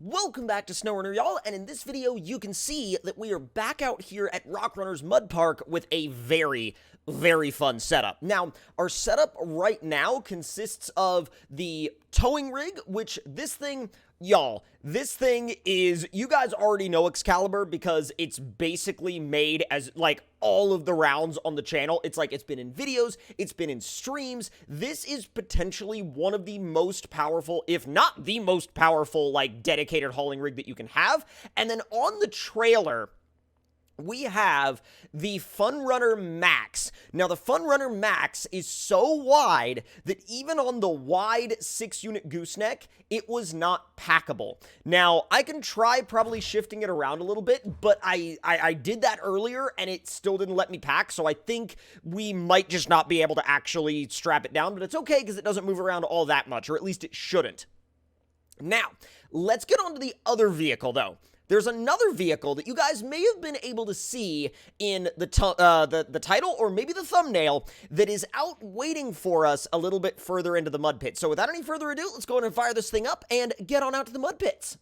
Welcome back to SnowRunner, y'all, and in this video, you can see that we are back out here at Runner's Mud Park with a very fun setup. Now, our setup right now consists of the towing rig, which this thing, y'all, this thing is, you guys already know Excalibur because it's basically made as, like, all of the rounds on the channel. It's like, it's been in videos, it's been in streams. This is potentially one of the most powerful, if not the most powerful, like, dedicated hauling rig that you can have. And then on the trailer, we have the FunRunner Max. Now, the FunRunner Max is so wide that even on the wide 6-unit gooseneck, it was not packable. Now, I can try probably shifting it around a little bit, but I did that earlier, and it still didn't let me pack, so I think we might just not be able to actually strap it down, but it's okay because it doesn't move around all that much, or at least it shouldn't. Now, let's get on to the other vehicle, though. There's another vehicle that you guys may have been able to see in the title or maybe the thumbnail that is out waiting for us a little bit further into the mud pit. So without any further ado, let's go ahead and fire this thing up and get on out to the mud pits.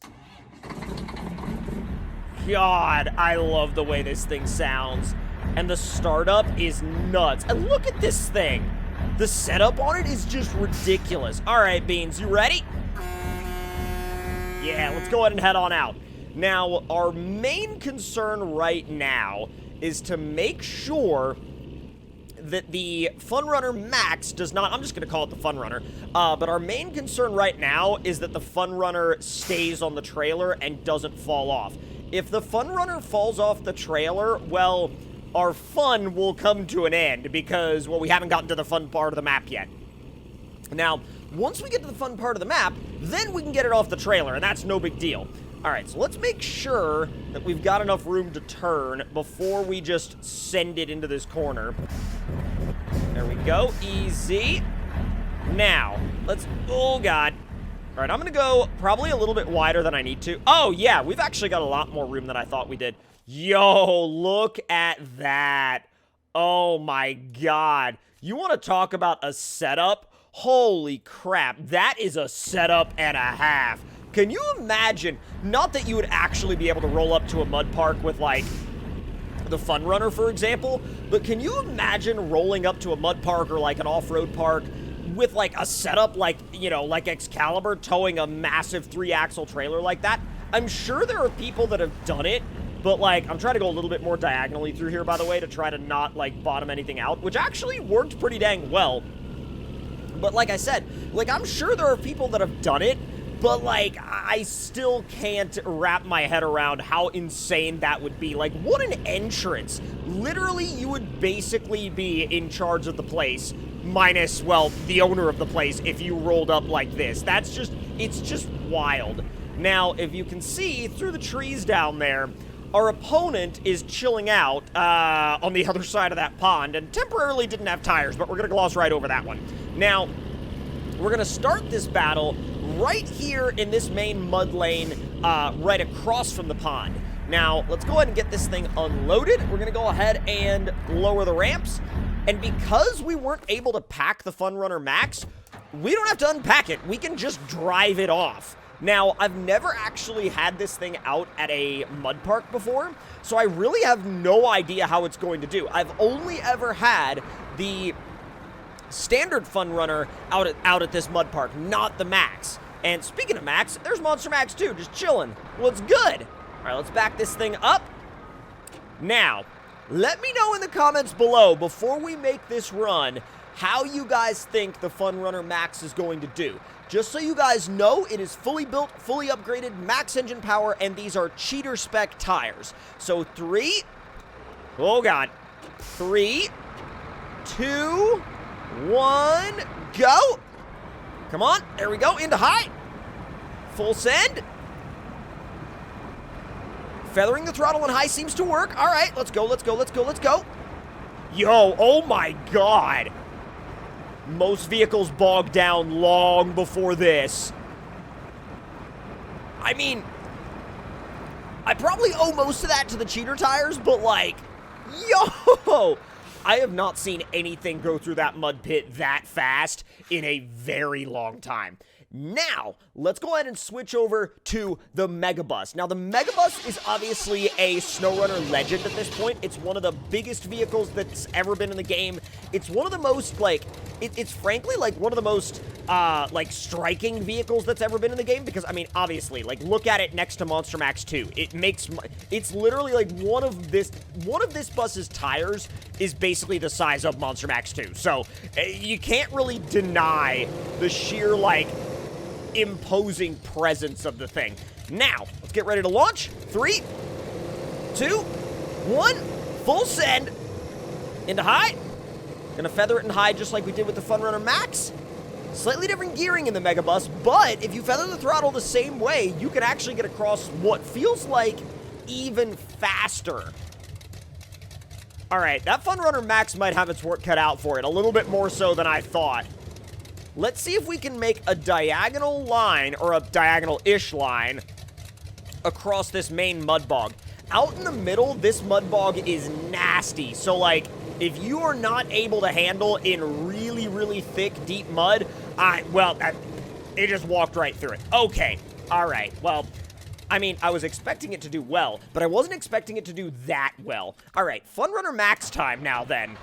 God, I love the way this thing sounds. And the startup is nuts. And look at this thing. The setup on it is just ridiculous. All right, Beans, you ready? Yeah, let's go ahead and head on out. Now, our main concern right now is to make sure that the FunRunner Max does not, I'm just going to call it the FunRunner, but our main concern right now is that the FunRunner stays on the trailer and doesn't fall off. If the FunRunner falls off the trailer, well, our fun will come to an end because, well, we haven't gotten to the fun part of the map yet. Now, once we get to the fun part of the map, then we can get it off the trailer, and that's no big deal. Alright, so let's make sure that we've got enough room to turn before we just send it into this corner. There we go. Easy. Now, let's... Oh, God. Alright, I'm gonna go probably a little bit wider than I need to. Oh, yeah, we've actually got a lot more room than I thought we did. Yo, look at that. Oh, my God. You want to talk about a setup? Holy crap. That is a setup and a half. Can you imagine, not that you would actually be able to roll up to a mud park with, like, the FunRunner, for example, but can you imagine rolling up to a mud park or, like, an off-road park with, like, a setup like, you know, like Excalibur towing a massive 3-axle trailer like that? I'm sure there are people that have done it, but, like, I'm trying to go a little bit more diagonally through here, by the way, to try to not, like, bottom anything out, which actually worked pretty dang well. But like I said, like, I'm sure there are people that have done it, but, like, I still can't wrap my head around how insane that would be. Like, what an entrance. Literally, you would basically be in charge of the place, minus, well, the owner of the place if you rolled up like this. That's just, it's just wild. Now, if you can see through the trees down there, our opponent is chilling out on the other side of that pond and temporarily didn't have tires, but we're going to gloss right over that one. Now, we're going to start this battle right here in this main mud lane, right across from the pond. Now, let's go ahead and get this thing unloaded. We're gonna go ahead and lower the ramps. And because we weren't able to pack the FunRunner Max, we don't have to unpack it. We can just drive it off. Now, I've never actually had this thing out at a mud park before, so I really have no idea how it's going to do. I've only ever had the standard FunRunner out at this mud park, not the Max. And speaking of Max, there's Monster Max too, just chilling. What's good? All right, let's back this thing up. Now, let me know in the comments below, before we make this run, how you guys think the FunRunner Max is going to do. Just so you guys know, it is fully built, fully upgraded, max engine power, and these are cheater spec tires. So 3, oh God, 3, 2, 1, go. Come on, there we go, into high. Full send. Feathering the throttle in high seems to work. All right, let's go, let's go, let's go, let's go. Yo, oh my God. Most vehicles bogged down long before this. I mean, I probably owe most of that to the cheater tires, but like, yo, I have not seen anything go through that mud pit that fast in a very long time. Now, let's go ahead and switch over to the Megabus. Now, the Megabus is obviously a SnowRunner legend at this point. It's one of the biggest vehicles that's ever been in the game. It's one of the most, like, it's frankly, like, one of the most, like, striking vehicles that's ever been in the game. Because, I mean, obviously, like, look at it next to Monster Max 2. It's literally, like, one of this bus's tires is basically the size of Monster Max 2. So, you can't really deny the sheer, like, imposing presence of the thing. Now, let's get ready to launch. 3, 2, 1, full send. Into high. Gonna feather it in high just like we did with the FunRunner Max. Slightly different gearing in the Megabus, but if you feather the throttle the same way, you can actually get across what feels like even faster. Alright, that FunRunner Max might have its work cut out for it, a little bit more so than I thought. Let's see if we can make a diagonal line, or a diagonal-ish line, across this main mud bog. Out in the middle, this mud bog is nasty. So, like, if you are not able to handle in really, really thick, deep mud, it just walked right through it. Okay, all right, well, I mean, I was expecting it to do well, but I wasn't expecting it to do that well. All right, FunRunner Max time now, then.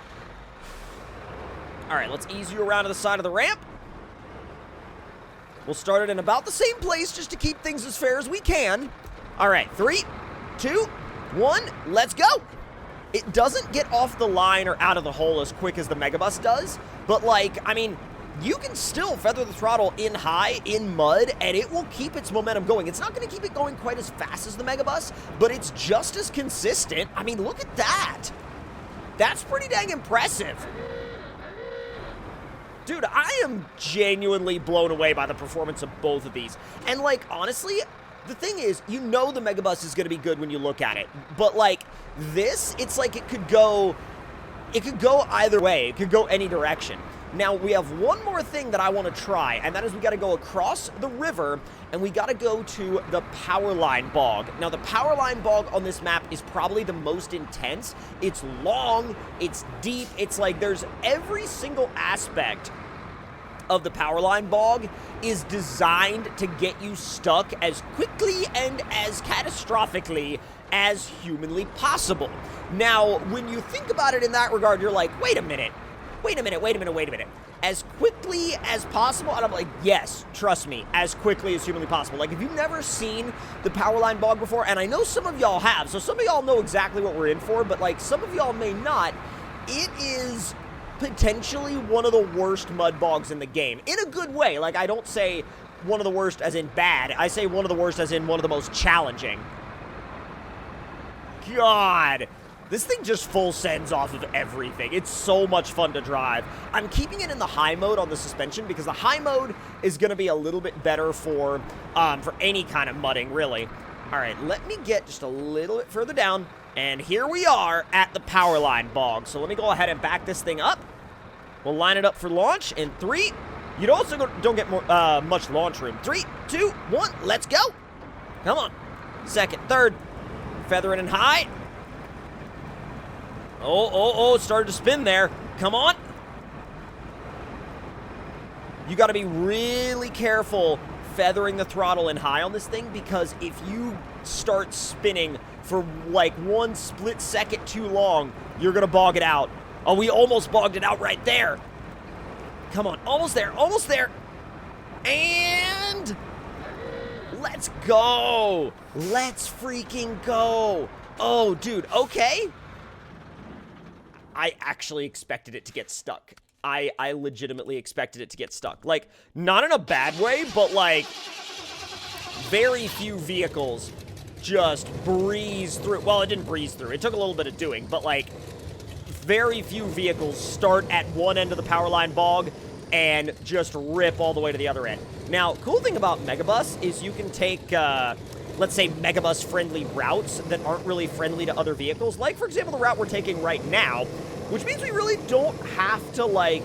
All right, let's ease you around to the side of the ramp. We'll start it in about the same place just to keep things as fair as we can. All right, 3, 2, 1, let's go. It doesn't get off the line or out of the hole as quick as the Megabus does, but, like, I mean, you can still feather the throttle in high, in mud, and it will keep its momentum going. It's not going to keep it going quite as fast as the Megabus, but it's just as consistent. I mean, look at that. That's pretty dang impressive. Dude, I am genuinely blown away by the performance of both of these. And, like, honestly, the thing is, you know the Megabus is going to be good when you look at it. But, like, this, it's like it could go either way. It could go any direction. Now, we have one more thing that I want to try, and that is we got to go across the river, and we got to go to the Powerline Bog. Now, the Powerline Bog on this map is probably the most intense. It's long, it's deep, it's like there's every single aspect of the Powerline Bog is designed to get you stuck as quickly and as catastrophically as humanly possible. Now, when you think about it in that regard, you're like, wait a minute. As quickly as possible? And I'm like, yes, trust me, as quickly as humanly possible. Like, if you've never seen the Powerline Bog before, and I know some of y'all have, so some of y'all know exactly what we're in for, but, like, some of y'all may not, it is potentially one of the worst mud bogs in the game. In a good way. Like, I don't say one of the worst as in bad. I say one of the worst as in one of the most challenging. God. This thing just full sends off of everything. It's so much fun to drive. I'm keeping it in the high mode on the suspension because the high mode is going to be a little bit better for any kind of mudding, really. All right, let me get just a little bit further down, and here we are at the Powerline Bog. So let me go ahead and back this thing up. We'll line it up for launch in 3. You also don't get much launch room. 3, 2, 1, let's go. Come on. Second, third, feather it in high. Oh, it started to spin there. Come on. You got to be really careful feathering the throttle in high on this thing, because if you start spinning for like 1 split second too long, you're going to bog it out. Oh, we almost bogged it out right there. Come on. Almost there. Almost there. And let's go. Let's freaking go. Oh, dude. Okay. I actually expected it to get stuck. I legitimately expected it to get stuck. Like, not in a bad way, but, like, very few vehicles just breeze through. Well, it didn't breeze through. It took a little bit of doing, but, like, very few vehicles start at one end of the Powerline Bog and just rip all the way to the other end. Now, cool thing about Megabus is you can take, let's say, Megabus-friendly routes that aren't really friendly to other vehicles. Like, for example, the route we're taking right now, which means we really don't have to, like,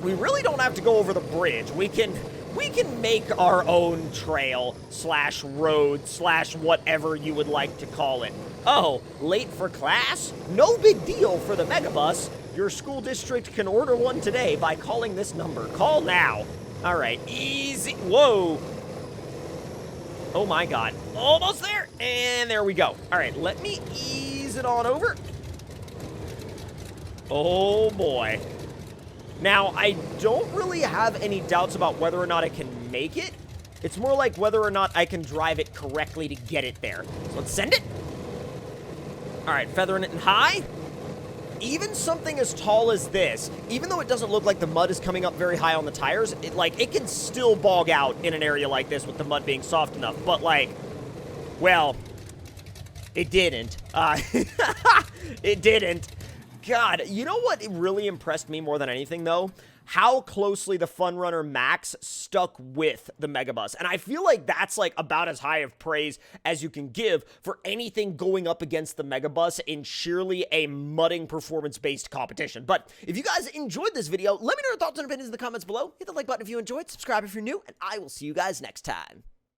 go over the bridge. We can make our own trail / road / whatever you would like to call it. Oh, late for class? No big deal for the Megabus. Your school district can order one today by calling this number. Call now. All right, easy. Whoa. Oh my God. Almost there. And there we go. All right, let me ease it on over. Oh boy. Now, I don't really have any doubts about whether or not I can make it. It's more like whether or not I can drive it correctly to get it there. So let's send it. All right, feathering it in high. Even something as tall as this, even though it doesn't look like the mud is coming up very high on the tires, it can still bog out in an area like this with the mud being soft enough. But, like, well, it didn't. It didn't. God, you know what really impressed me more than anything, though? How closely the FunRunner Max stuck with the Megabus. And I feel like that's, like, about as high of praise as you can give for anything going up against the Megabus in sheerly a mudding performance-based competition. But if you guys enjoyed this video, let me know your thoughts and opinions in the comments below. Hit the like button if you enjoyed, subscribe if you're new, and I will see you guys next time.